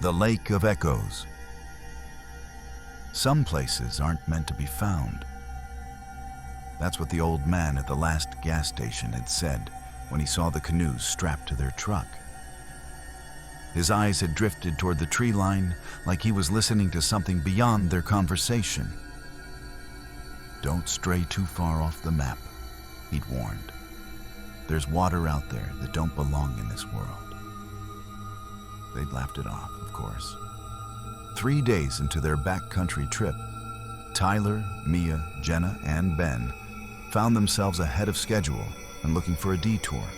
The Lake of Echoes. Some places aren't meant to be found. That's what the old man at the last gas station had said when he saw the canoes strapped to their truck. His eyes had drifted toward the tree line like he was listening to something beyond their conversation. "Don't stray too far off the map," he'd warned. "There's water out there that don't belong in this world." They'd laughed it off, of course. 3 days into their backcountry trip, Tyler, Mia, Jenna, and Ben found themselves ahead of schedule and looking for a detour.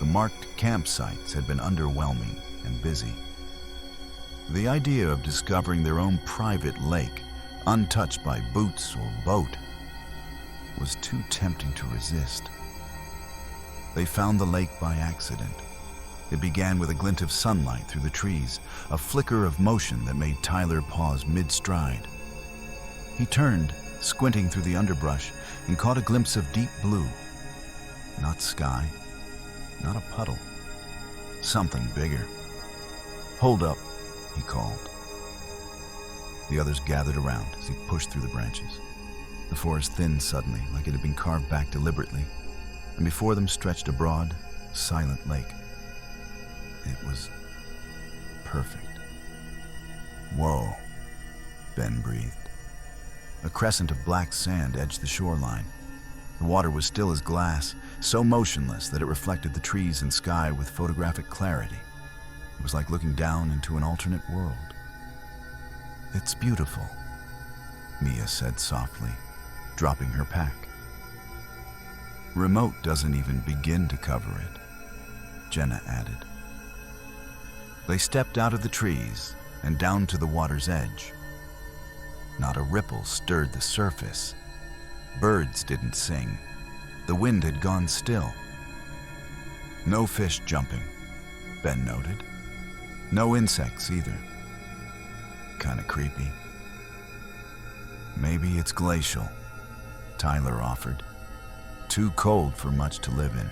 The marked campsites had been underwhelming and busy. The idea of discovering their own private lake, untouched by boots or boat, was too tempting to resist. They found the lake by accident. It began with a glint of sunlight through the trees, a flicker of motion that made Tyler pause mid-stride. He turned, squinting through the underbrush, and caught a glimpse of deep blue. Not sky, not a puddle. Something bigger. "Hold up," he called. The others gathered around as he pushed through the branches. The forest thinned suddenly, like it had been carved back deliberately, and before them stretched a broad, silent lake. It was perfect. "Whoa," Ben breathed. A crescent of black sand edged the shoreline. The water was still as glass, so motionless that it reflected the trees and sky with photographic clarity. It was like looking down into an alternate world. "It's beautiful," Mia said softly, dropping her pack. "Remote doesn't even begin to cover it," Jenna added. They stepped out of the trees and down to the water's edge. Not a ripple stirred the surface. Birds didn't sing. The wind had gone still. No fish jumping, Ben noted. No insects either. Kinda creepy. "Maybe it's glacial," Tyler offered. "Too cold for much to live in."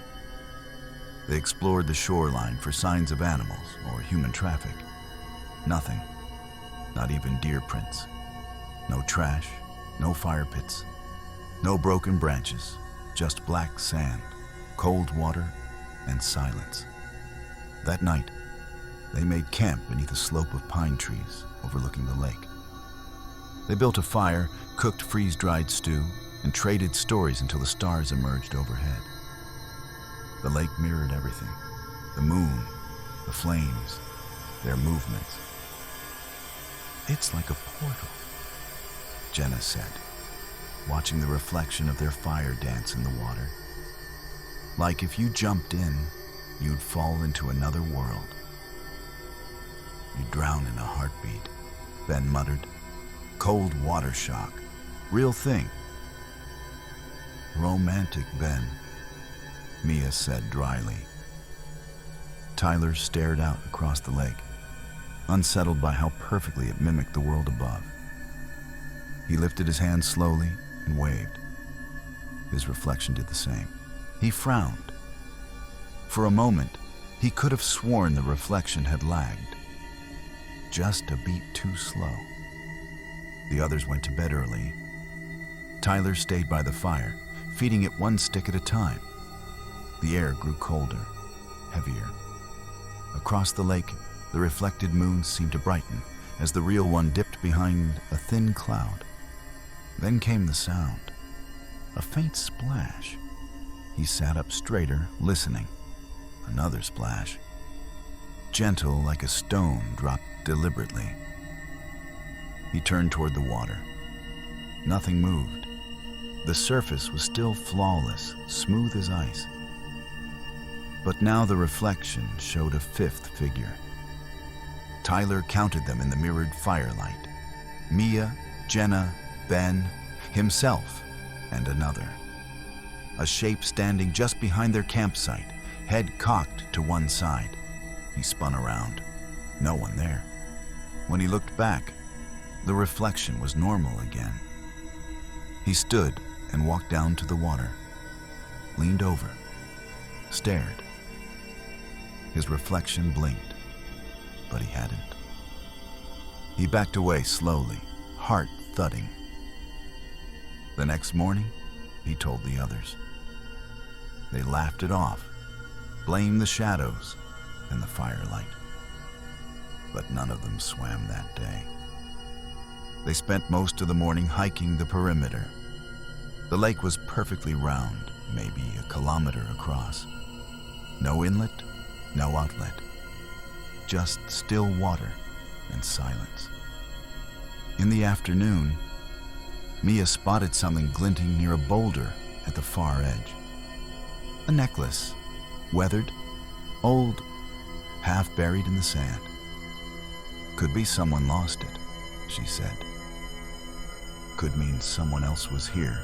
They explored the shoreline for signs of animals or human traffic. Nothing. Not even deer prints. No trash, no fire pits, no broken branches, just black sand, cold water, and silence. That night, they made camp beneath a slope of pine trees overlooking the lake. They built a fire, cooked freeze-dried stew, and traded stories until the stars emerged overhead. The lake mirrored everything: the moon, the flames, their movements. "It's like a portal," Jenna said, watching the reflection of their fire dance in the water. "Like if you jumped in, you'd fall into another world." "You'd drown in a heartbeat," Ben muttered. "Cold water shock. Real thing." "Romantic, Ben," Mia said dryly. Tyler stared out across the lake, unsettled by how perfectly it mimicked the world above. He lifted his hand slowly and waved. His reflection did the same. He frowned. For a moment, he could have sworn the reflection had lagged. Just a beat too slow. The others went to bed early. Tyler stayed by the fire, feeding it one stick at a time. The air grew colder, heavier. Across the lake, the reflected moon seemed to brighten as the real one dipped behind a thin cloud. Then came the sound, a faint splash. He sat up straighter, listening. Another splash. Gentle like a stone dropped deliberately. He turned toward the water. Nothing moved. The surface was still flawless, smooth as ice. But now the reflection showed a fifth figure. Tyler counted them in the mirrored firelight. Mia, Jenna, Ben, himself, and another. A shape standing just behind their campsite, head cocked to one side. He spun around. No one there. When he looked back, the reflection was normal again. He stood and walked down to the water, leaned over, stared. His reflection blinked, but he hadn't. He backed away slowly, heart thudding. The next morning, he told the others. They laughed it off, blamed the shadows and the firelight. But none of them swam that day. They spent most of the morning hiking the perimeter. The lake was perfectly round, maybe a kilometer across. No inlet, no outlet. Just still water and silence. In the afternoon, Mia spotted something glinting near a boulder at the far edge. A necklace, weathered, old, half buried in the sand. Could be someone lost it, she said. Could mean someone else was here,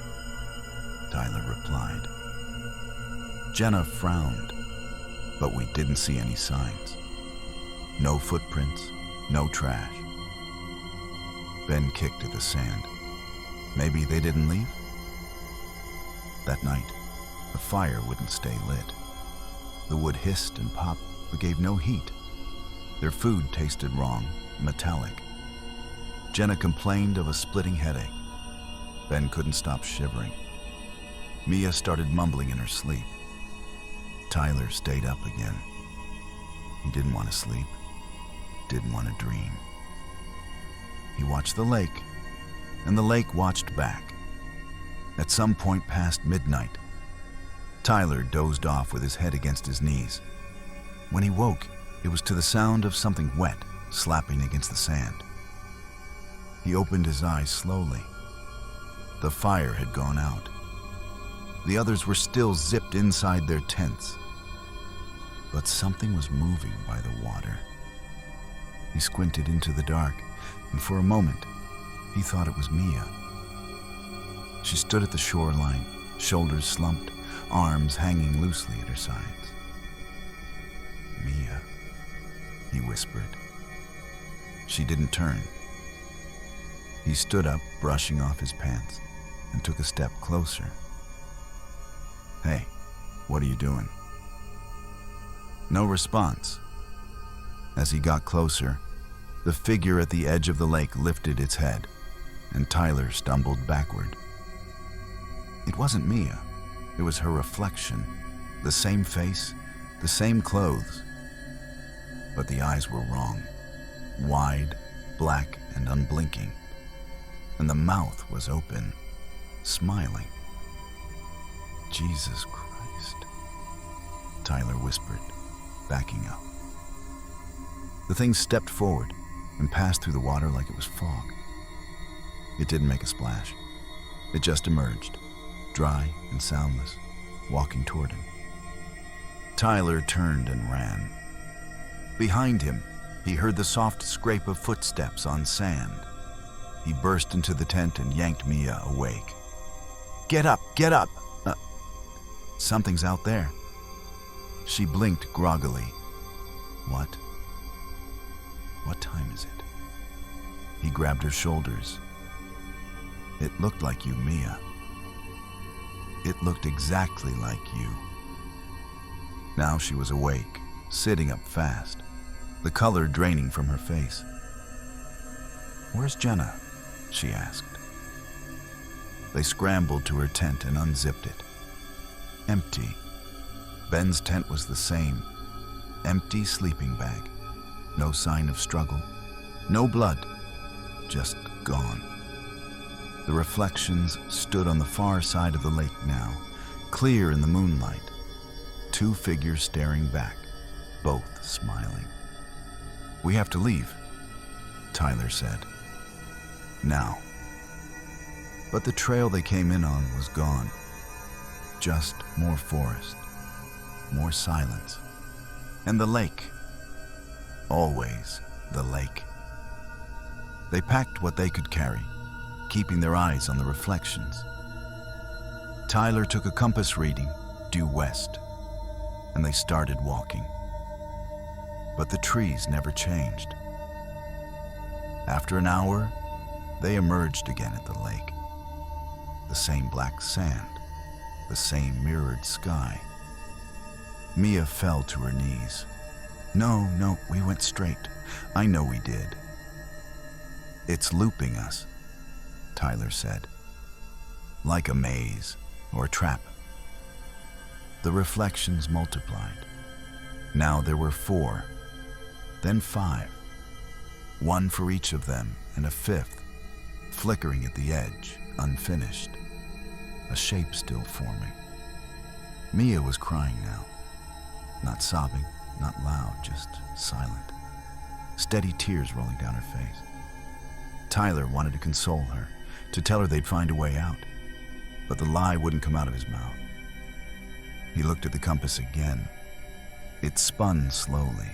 Tyler replied. Jenna frowned, but we didn't see any signs. No footprints, no trash. Ben kicked at the sand. Maybe they didn't leave? That night, the fire wouldn't stay lit. The wood hissed and popped, but gave no heat. Their food tasted wrong, metallic. Jenna complained of a splitting headache. Ben couldn't stop shivering. Mia started mumbling in her sleep. Tyler stayed up again. He didn't want to sleep, didn't want to dream. He watched the lake, and the lake watched back. At some point past midnight, Tyler dozed off with his head against his knees. When he woke, it was to the sound of something wet slapping against the sand. He opened his eyes slowly. The fire had gone out. The others were still zipped inside their tents. But something was moving by the water. He squinted into the dark, and for a moment, he thought it was Mia. She stood at the shoreline, shoulders slumped, arms hanging loosely at her sides. Mia, he whispered. She didn't turn. He stood up, brushing off his pants, and took a step closer. Hey, what are you doing? No response. As he got closer, the figure at the edge of the lake lifted its head, and Tyler stumbled backward. It wasn't Mia. It was her reflection. The same face, the same clothes. But the eyes were wrong. Wide, black, and unblinking. And the mouth was open, smiling. Jesus Christ, Tyler whispered, backing up. The thing stepped forward and passed through the water like it was fog. It didn't make a splash. It just emerged, dry and soundless, walking toward him. Tyler turned and ran. Behind him, he heard the soft scrape of footsteps on sand. He burst into the tent and yanked Mia awake. Get up, get up! Something's out there. She blinked groggily. What? What time is it? He grabbed her shoulders. It looked like you, Mia. It looked exactly like you. Now she was awake, sitting up fast, the color draining from her face. Where's Jenna? She asked. They scrambled to her tent and unzipped it. Empty. Ben's tent was the same. Empty sleeping bag. No sign of struggle. No blood. Just gone. The reflections stood on the far side of the lake now, clear in the moonlight. Two figures staring back, both smiling. We have to leave, Tyler said. Now. But the trail they came in on was gone. Just more forest, more silence, and the lake. Always the lake. They packed what they could carry, keeping their eyes on the reflections. Tyler took a compass reading, due west, and they started walking. But the trees never changed. After an hour, they emerged again at the lake. The same black sand, the same mirrored sky. Mia fell to her knees. No, we went straight. I know we did. It's looping us, Tyler said. Like a maze or a trap. The reflections multiplied. Now there were 4, then 5. One for each of them, and a 5th, flickering at the edge, unfinished. A shape still forming. Mia was crying now. Not sobbing, not loud, just silent. Steady tears rolling down her face. Tyler wanted to console her, to tell her they'd find a way out, but the lie wouldn't come out of his mouth. He looked at the compass again. It spun slowly,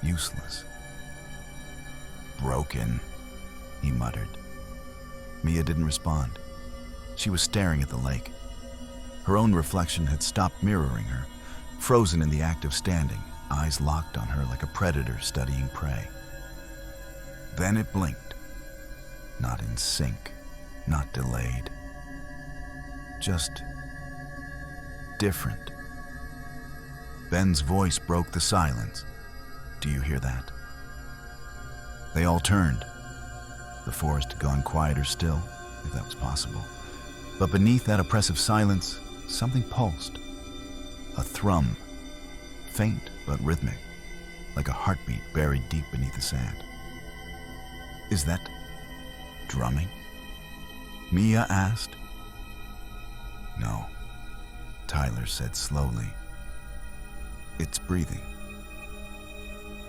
useless. Broken, he muttered. Mia didn't respond. She was staring at the lake. Her own reflection had stopped mirroring her, frozen in the act of standing, eyes locked on her like a predator studying prey. Then it blinked. Not in sync, not delayed. Just different. Ben's voice broke the silence. Do you hear that? They all turned. The forest had gone quieter still, if that was possible. But beneath that oppressive silence, something pulsed. A thrum, faint but rhythmic, like a heartbeat buried deep beneath the sand. Is that drumming? Mia asked. No, Tyler said slowly. It's breathing.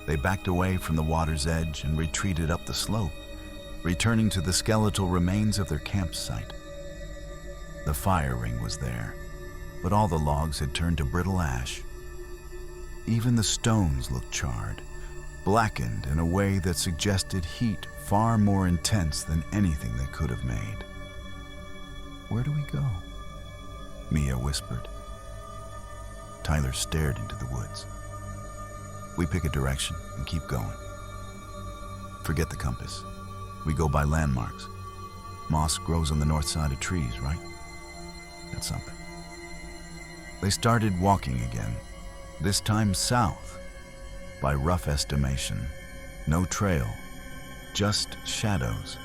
They backed away from the water's edge and retreated up the slope, returning to the skeletal remains of their campsite. The fire ring was there, but all the logs had turned to brittle ash. Even the stones looked charred, blackened in a way that suggested heat far more intense than anything they could have made. Where do we go? Mia whispered. Tyler stared into the woods. We pick a direction and keep going. Forget the compass. We go by landmarks. Moss grows on the north side of trees, right? That's something. They started walking again, this time south. By rough estimation, no trail, just shadows.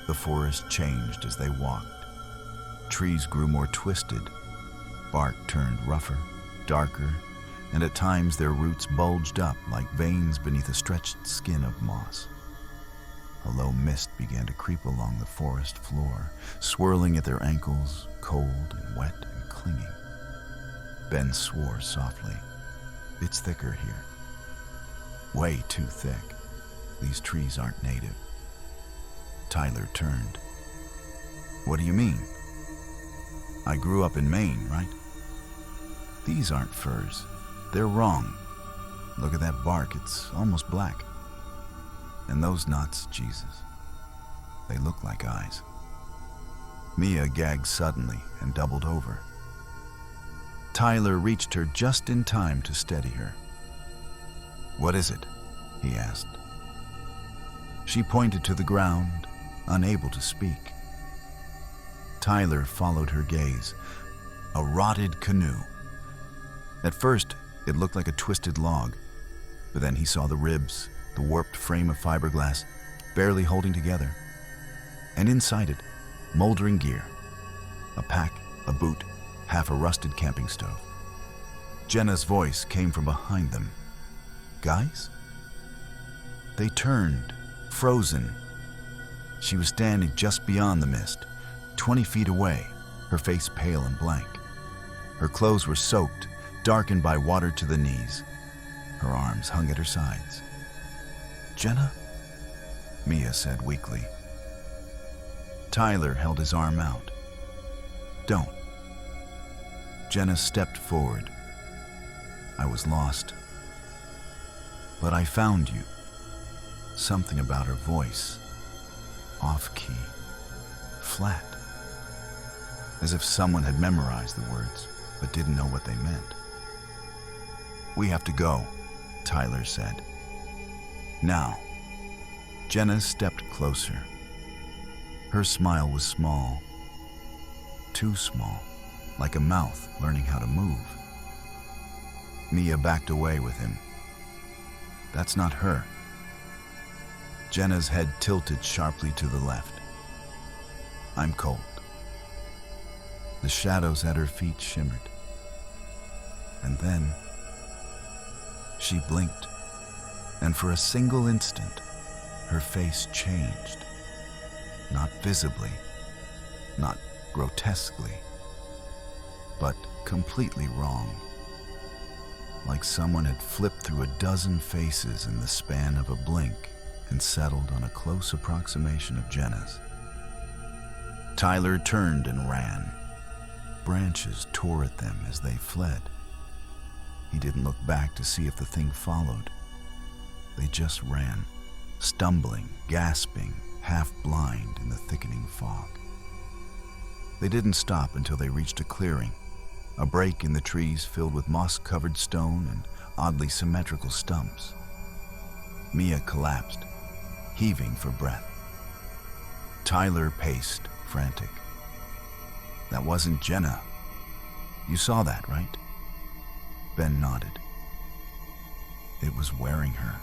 The forest changed as they walked. Trees grew more twisted. Bark turned rougher, darker, and at times their roots bulged up like veins beneath a stretched skin of moss. A low mist began to creep along the forest floor, swirling at their ankles, cold and wet and clinging. Ben swore softly. It's thicker here. Way too thick. These trees aren't native. Tyler turned. What do you mean? I grew up in Maine, right? These aren't firs. They're wrong. Look at that bark, it's almost black. And those knots, Jesus, they look like eyes. Mia gagged suddenly and doubled over. Tyler reached her just in time to steady her. What is it? He asked. She pointed to the ground, unable to speak. Tyler followed her gaze. A rotted canoe. At first, it looked like a twisted log, but then he saw the ribs, the warped frame of fiberglass, barely holding together. And inside it, moldering gear. A pack, a boot, half a rusted camping stove. Jenna's voice came from behind them. Guys? They turned, frozen. She was standing just beyond the mist, 20 feet away, her face pale and blank. Her clothes were soaked, darkened by water to the knees. Her arms hung at her sides. Jenna? Mia said weakly. Tyler held his arm out. Don't. Jenna stepped forward. I was lost. But I found you. Something about her voice. Off-key. Flat. As if someone had memorized the words, but didn't know what they meant. We have to go, Tyler said. Now. Jenna stepped closer. Her smile was small. Too small, like a mouth learning how to move. Mia backed away with him, That's not her. Jenna's head tilted sharply to the left. I'm cold. The shadows at her feet shimmered. And then she blinked, and for a single instant, her face changed. Not visibly, not grotesquely, but completely wrong. Like someone had flipped through a dozen faces in the span of a blink and settled on a close approximation of Jenna's. Tyler turned and ran. Branches tore at them as they fled. He didn't look back to see if the thing followed. They just ran, stumbling, gasping, half blind in the thickening fog. They didn't stop until they reached a clearing, a break in the trees filled with moss-covered stone and oddly symmetrical stumps. Mia collapsed, heaving for breath. Tyler paced, frantic. That wasn't Jenna. You saw that, right? Ben nodded. It was wearing her.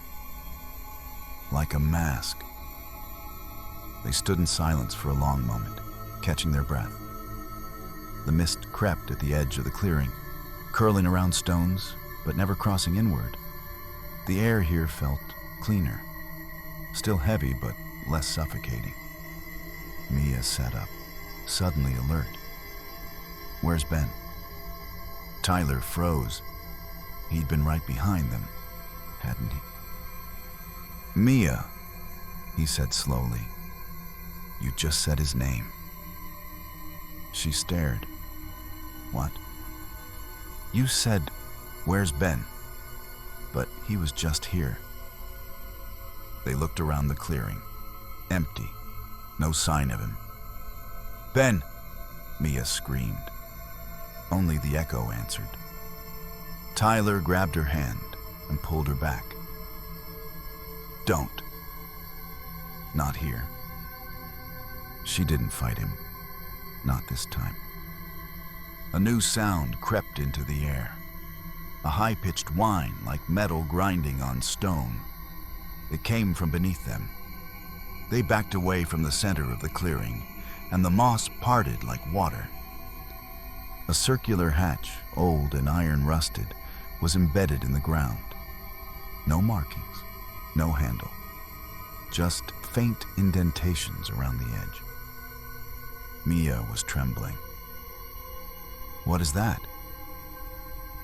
Like a mask. They stood in silence for a long moment, catching their breath. The mist crept at the edge of the clearing, curling around stones, but never crossing inward. The air here felt cleaner, still heavy, but less suffocating. Mia sat up, suddenly alert. Where's Ben? Tyler froze. He'd been right behind them, hadn't he? Mia, he said slowly. You just said his name. She stared. What? You said, where's Ben? But he was just here. They looked around the clearing. Empty. No sign of him. Ben! Mia screamed. Only the echo answered. Tyler grabbed her hand and pulled her back. Don't. Not here. She didn't fight him. Not this time. A new sound crept into the air. A high-pitched whine like metal grinding on stone. It came from beneath them. They backed away from the center of the clearing, and the moss parted like water. A circular hatch, old and iron-rusted, was embedded in the ground. No markings, no handle. Just faint indentations around the edge. Mia was trembling. What is that?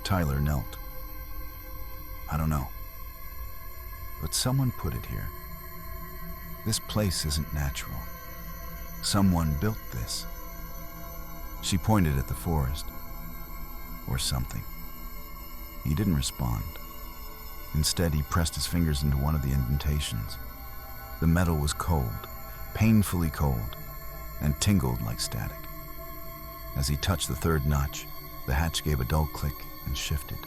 Tyler knelt. I don't know. But someone put it here. This place isn't natural. Someone built this. She pointed at the forest. Or something. He didn't respond. Instead, he pressed his fingers into one of the indentations. The metal was cold, painfully cold, and tingled like static. As he touched the third notch, the hatch gave a dull click and shifted.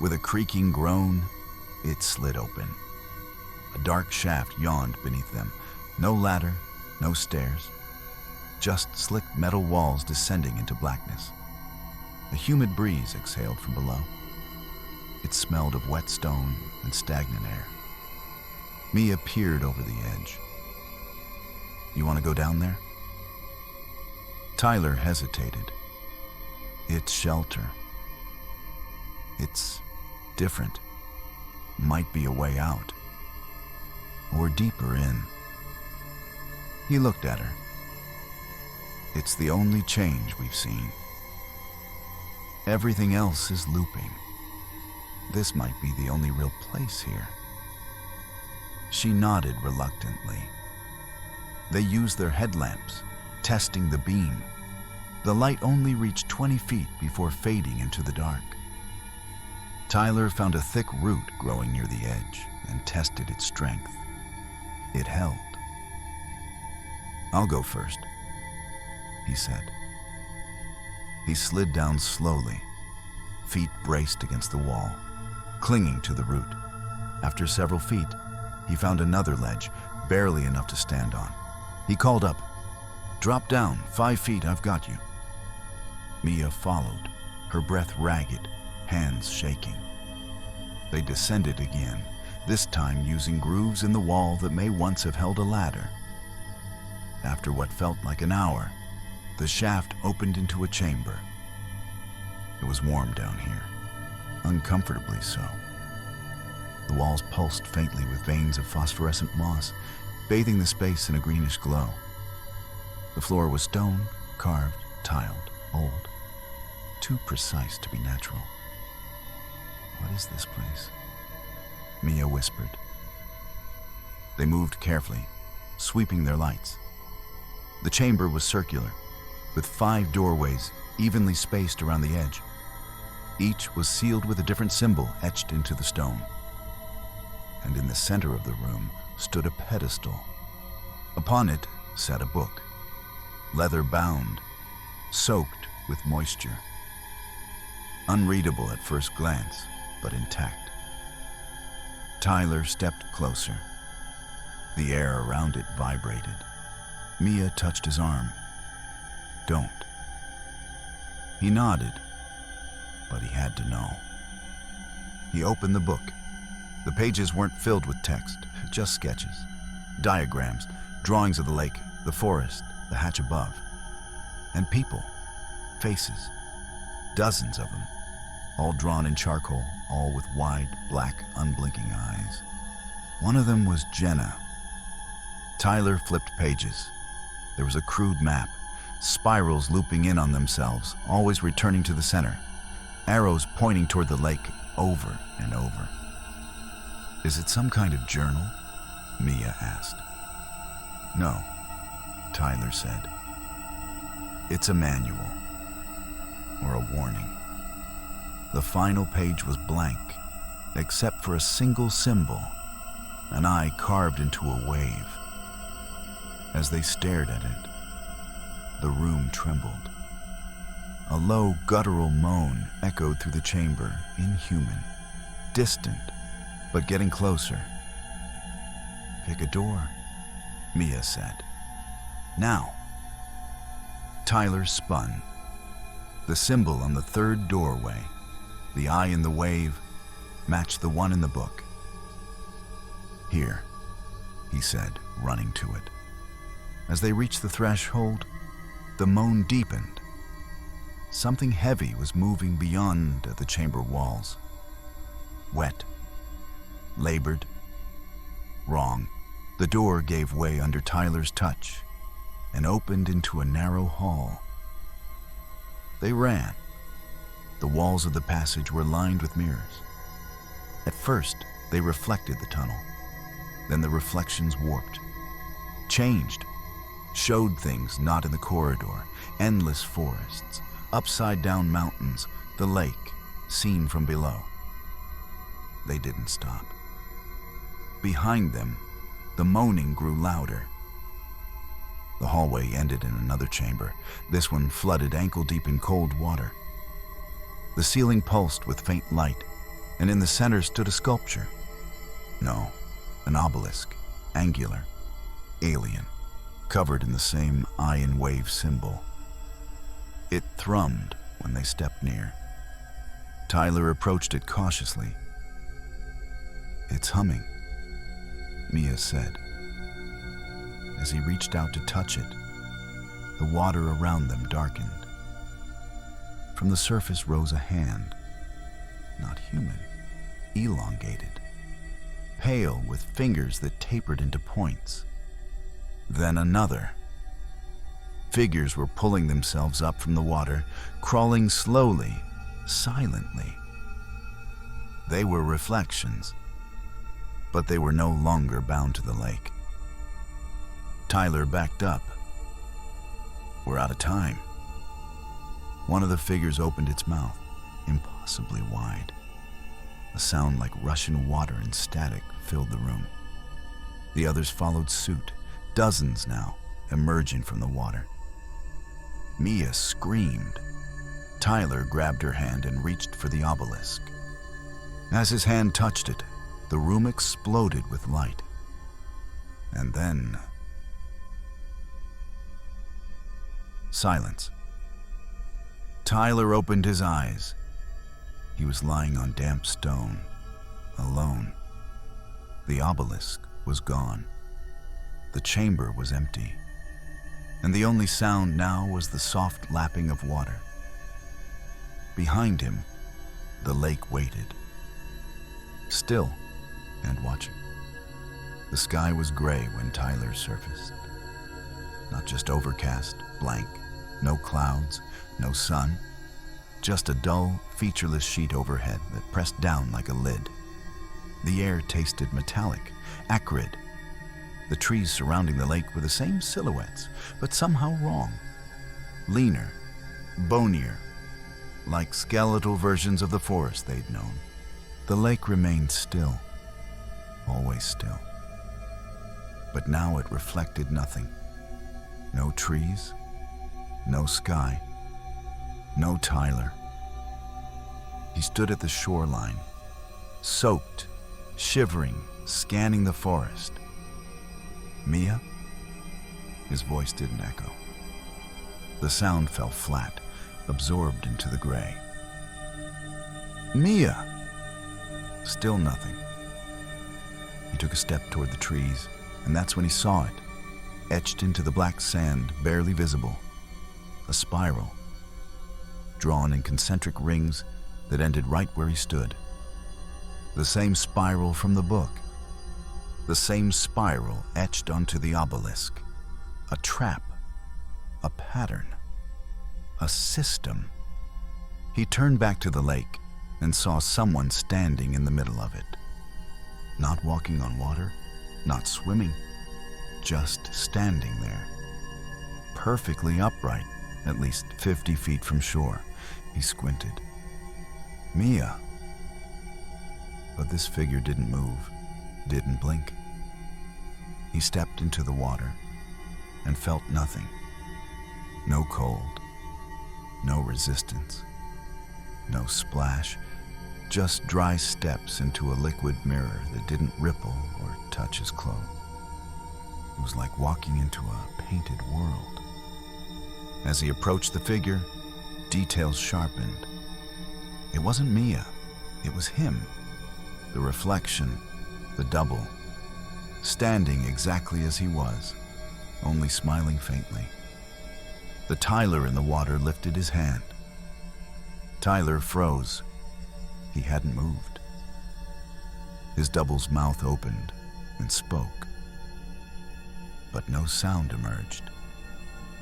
With a creaking groan, it slid open. A dark shaft yawned beneath them. No ladder, no stairs. Just slick metal walls descending into blackness. A humid breeze exhaled from below. It smelled of wet stone and stagnant air. Mia peered over the edge. You want to go down there? Tyler hesitated. It's shelter. It's different. Might be a way out. Or deeper in. He looked at her. It's the only change we've seen. Everything else is looping. This might be the only real place here. She nodded reluctantly. They used their headlamps, testing the beam. The light only reached 20 feet before fading into the dark. Tyler found a thick root growing near the edge and tested its strength. It held. I'll go first, he said. He slid down slowly, feet braced against the wall, clinging to the root. After several feet, he found another ledge, barely enough to stand on. He called up, "Drop down, 5 feet, I've got you." Mia followed, her breath ragged, hands shaking. They descended again, this time using grooves in the wall that may once have held a ladder. After what felt like an hour, the shaft opened into a chamber. It was warm down here, uncomfortably so. The walls pulsed faintly with veins of phosphorescent moss, bathing the space in a greenish glow. The floor was stone, carved, tiled, old, too precise to be natural. "What is this place?" Mia whispered. They moved carefully, sweeping their lights. The chamber was circular, with 5 doorways evenly spaced around the edge. Each was sealed with a different symbol etched into the stone. And in the center of the room stood a pedestal. Upon it sat a book, leather-bound, soaked with moisture. Unreadable at first glance, but intact. Tyler stepped closer. The air around it vibrated. Mia touched his arm. "Don't." He nodded, but he had to know. He opened the book. The pages weren't filled with text, just sketches, diagrams, drawings of the lake, the forest, the hatch above, and people, faces, dozens of them, all drawn in charcoal, all with wide, black, unblinking eyes. One of them was Jenna. Tyler flipped pages. There was a crude map, spirals looping in on themselves, always returning to the center, arrows pointing toward the lake over and over. "Is it some kind of journal?" Mia asked. "No," Tyler said. "It's a manual, or a warning." The final page was blank, except for a single symbol, an eye carved into a wave. As they stared at it, the room trembled. A low, guttural moan echoed through the chamber, inhuman, distant, but getting closer. "Pick a door," Mia said. "Now." Tyler spun. The symbol on the 3rd doorway, the eye in the wave, matched the one in the book. "Here," he said, running to it. As they reached the threshold, the moan deepened. Something heavy was moving beyond the chamber walls. Wet. Labored. Wrong. The door gave way under Tyler's touch and opened into a narrow hall. They ran. The walls of the passage were lined with mirrors. At first, they reflected the tunnel. Then the reflections warped, changed, showed things not in the corridor, endless forests, upside-down mountains, the lake, seen from below. They didn't stop. Behind them, the moaning grew louder. The hallway ended in another chamber, this one flooded ankle-deep in cold water. The ceiling pulsed with faint light, and in the center stood a sculpture. No, an obelisk, angular, alien, covered in the same iron wave symbol. It thrummed when they stepped near. Tyler approached it cautiously. "It's humming," Mia said. As he reached out to touch it, the water around them darkened. From the surface rose a hand, not human, elongated, pale with fingers that tapered into points. Then another. Figures were pulling themselves up from the water, crawling slowly, silently. They were reflections, but they were no longer bound to the lake. Tyler backed up. "We're out of time." One of the figures opened its mouth, impossibly wide. A sound like rushing water and static filled the room. The others followed suit, dozens now, emerging from the water. Mia screamed. Tyler grabbed her hand and reached for the obelisk. As his hand touched it, the room exploded with light. And then... silence. Tyler opened his eyes. He was lying on damp stone, alone. The obelisk was gone. The chamber was empty, and the only sound now was the soft lapping of water. Behind him, the lake waited, still and watching. The sky was gray when Tyler surfaced. Not just overcast, blank, no clouds, no sun, just a dull, featureless sheet overhead that pressed down like a lid. The air tasted metallic, acrid. The trees surrounding the lake were the same silhouettes, but somehow wrong. Leaner, bonier, like skeletal versions of the forest they'd known. The lake remained still, always still. But now it reflected nothing. No trees, no sky, no Tyler. He stood at the shoreline, soaked, shivering, scanning the forest. Mia? His voice didn't echo. The sound fell flat, absorbed into the gray. Mia! Still nothing. He took a step toward the trees, and that's when he saw it, etched into the black sand, barely visible. A spiral, drawn in concentric rings that ended right where he stood. The same spiral from the book. The same spiral etched onto the obelisk. A trap. A pattern. A system. He turned back to the lake and saw someone standing in the middle of it. Not walking on water, not swimming, just standing there. Perfectly upright, at least 50 feet from shore. He squinted. Mia. But this figure didn't move, didn't blink. He stepped into the water and felt nothing. No cold, no resistance, no splash, just dry steps into a liquid mirror that didn't ripple or touch his clothes. It was like walking into a painted world. As he approached the figure, details sharpened. It wasn't Mia, it was him. The reflection, the double, standing exactly as he was, only smiling faintly. The Tyler in the water lifted his hand. Tyler froze. He hadn't moved. His double's mouth opened and spoke. But no sound emerged.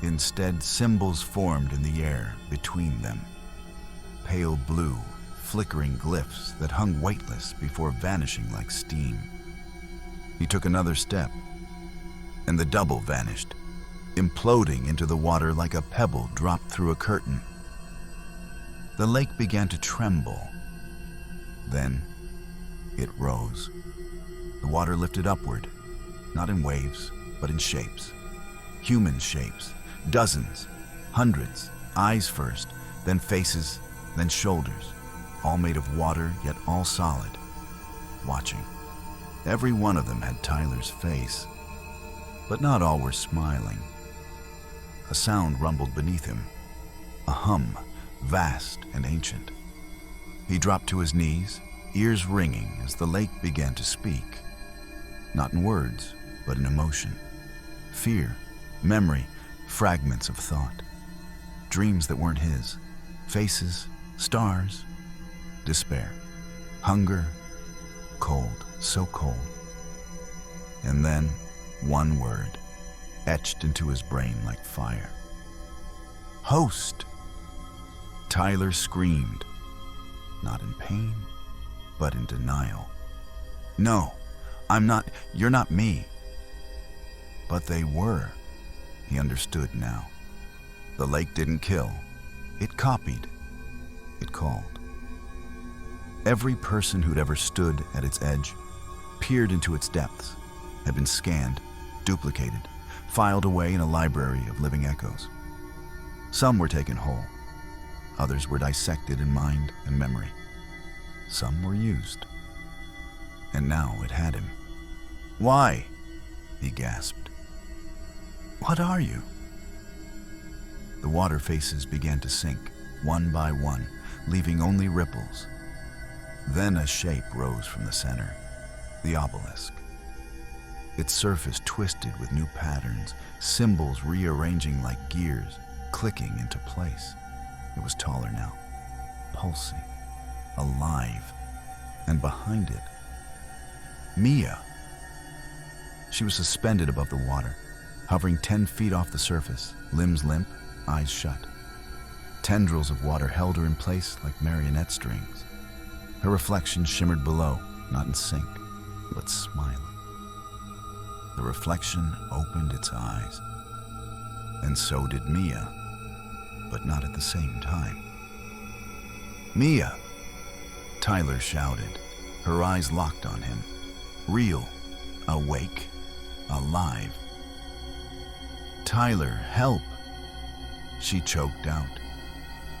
Instead, symbols formed in the air between them. Pale blue, flickering glyphs that hung weightless before vanishing like steam. He took another step, and the double vanished, imploding into the water like a pebble dropped through a curtain. The lake began to tremble. Then it rose. The water lifted upward, not in waves, but in shapes. Human shapes, dozens, hundreds, eyes first, then faces, then shoulders, all made of water, yet all solid, watching. Every one of them had Tyler's face, but not all were smiling. A sound rumbled beneath him, a hum, vast and ancient. He dropped to his knees, ears ringing as the lake began to speak, not in words, but in emotion. Fear, memory, fragments of thought, dreams that weren't his, faces, stars, despair, hunger, cold, so cold. And then one word, etched into his brain like fire. Host! Tyler screamed, not in pain, but in denial. No, you're not me. But they were. He understood now. The lake didn't kill. It copied. It called. Every person who'd ever stood at its edge, peered into its depths, had been scanned, duplicated, filed away in a library of living echoes. Some were taken whole. Others were dissected in mind and memory. Some were used. And now it had him. Why? He gasped. What are you? The water faces began to sink, one by one, leaving only ripples. Then a shape rose from the center. The obelisk. Its surface twisted with new patterns, symbols rearranging like gears, clicking into place. It was taller now, pulsing, alive, and behind it, Mia. She was suspended above the water, hovering 10 feet off the surface, limbs limp, eyes shut. Tendrils of water held her in place like marionette strings. Her reflection shimmered below, not in sync, but smiling. The reflection opened its eyes, and so did Mia, but not at the same time. "Mia!" Tyler shouted, her eyes locked on him. Real, awake, alive. "Tyler, help!" She choked out.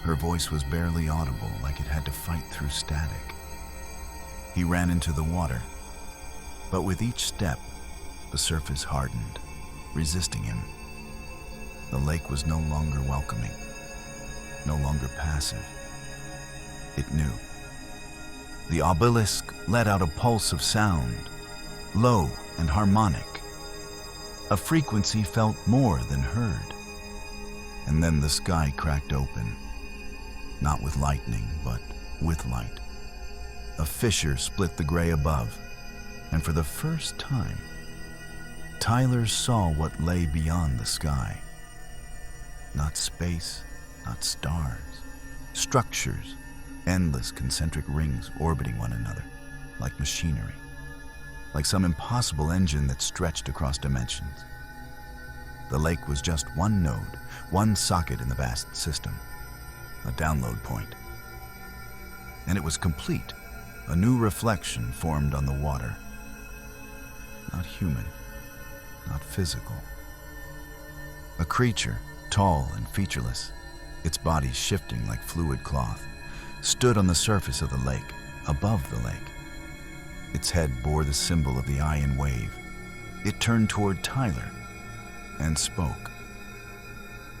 Her voice was barely audible, like it had to fight through static. He ran into the water, but with each step, the surface hardened, resisting him. The lake was no longer welcoming, no longer passive. It knew. The obelisk let out a pulse of sound, low and harmonic, a frequency felt more than heard. And then the sky cracked open, not with lightning, but with light. A fissure split the gray above, and for the first time, Tyler saw what lay beyond the sky. Not space, not stars, structures, endless concentric rings orbiting one another, like machinery, like some impossible engine that stretched across dimensions. The lake was just one node, one socket in the vast system, a download point. And it was complete. A new reflection formed on the water. Not human, not physical. A creature, tall and featureless, its body shifting like fluid cloth, stood on the surface of the lake, above the lake. Its head bore the symbol of the ion wave. It turned toward Tyler and spoke.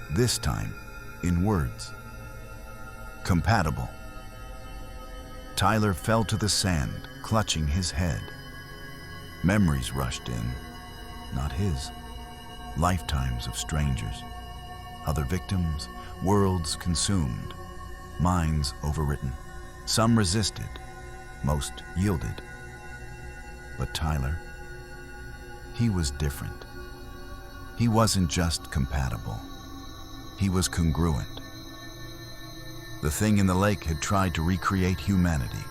This time, in words. Compatible. Tyler fell to the sand, clutching his head. Memories rushed in, not his. Lifetimes of strangers. Other victims, worlds consumed, minds overwritten. Some resisted, most yielded. But Tyler, he was different. He wasn't just compatible. He was congruent. The thing in the lake had tried to recreate humanity,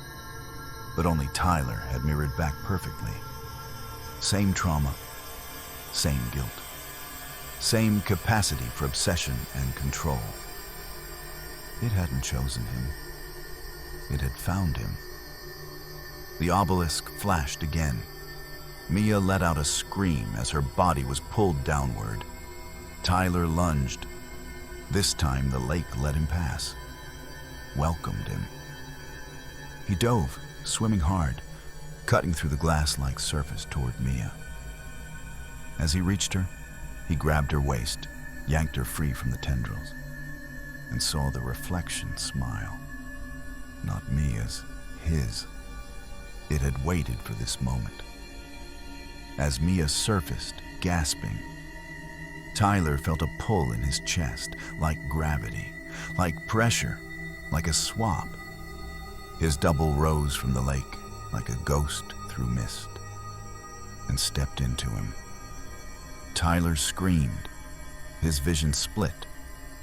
but only Tyler had mirrored back perfectly. Same trauma, same guilt, same capacity for obsession and control. It hadn't chosen him. It had found him. The obelisk flashed again. Mia let out a scream as her body was pulled downward. Tyler lunged. This time the lake let him pass. Welcomed him. He dove, swimming hard, cutting through the glass-like surface toward Mia. As he reached her, he grabbed her waist, yanked her free from the tendrils, and saw the reflection smile. Not Mia's, his. It had waited for this moment. As Mia surfaced, gasping, Tyler felt a pull in his chest, like gravity, like pressure, like a swab. His double rose from the lake, like a ghost through mist, and stepped into him. Tyler screamed. His vision split.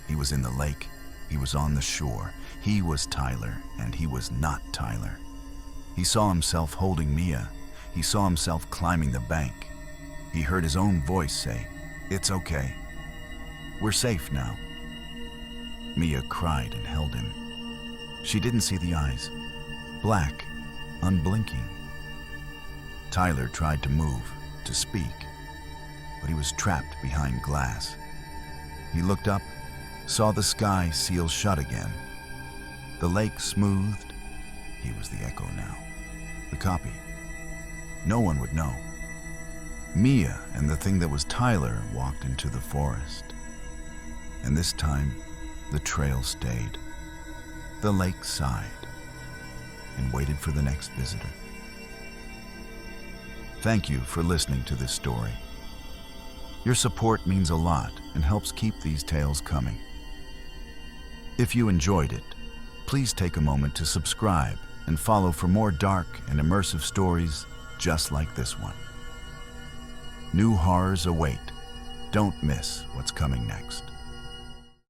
He was in the lake. He was on the shore. He was Tyler, and he was not Tyler. He saw himself holding Mia. He saw himself climbing the bank. He heard his own voice say, "It's okay. We're safe now." Mia cried and held him. She didn't see the eyes. Black, unblinking. Tyler tried to move, to speak, but he was trapped behind glass. He looked up, saw the sky seal shut again. The lake smoothed. He was the echo now. The copy. No one would know. Mia and the thing that was Tyler walked into the forest. And this time, the trail stayed. The lake sighed and waited for the next visitor. Thank you for listening to this story. Your support means a lot and helps keep these tales coming. If you enjoyed it, please take a moment to subscribe and follow for more dark and immersive stories just like this one. New horrors await. Don't miss what's coming next.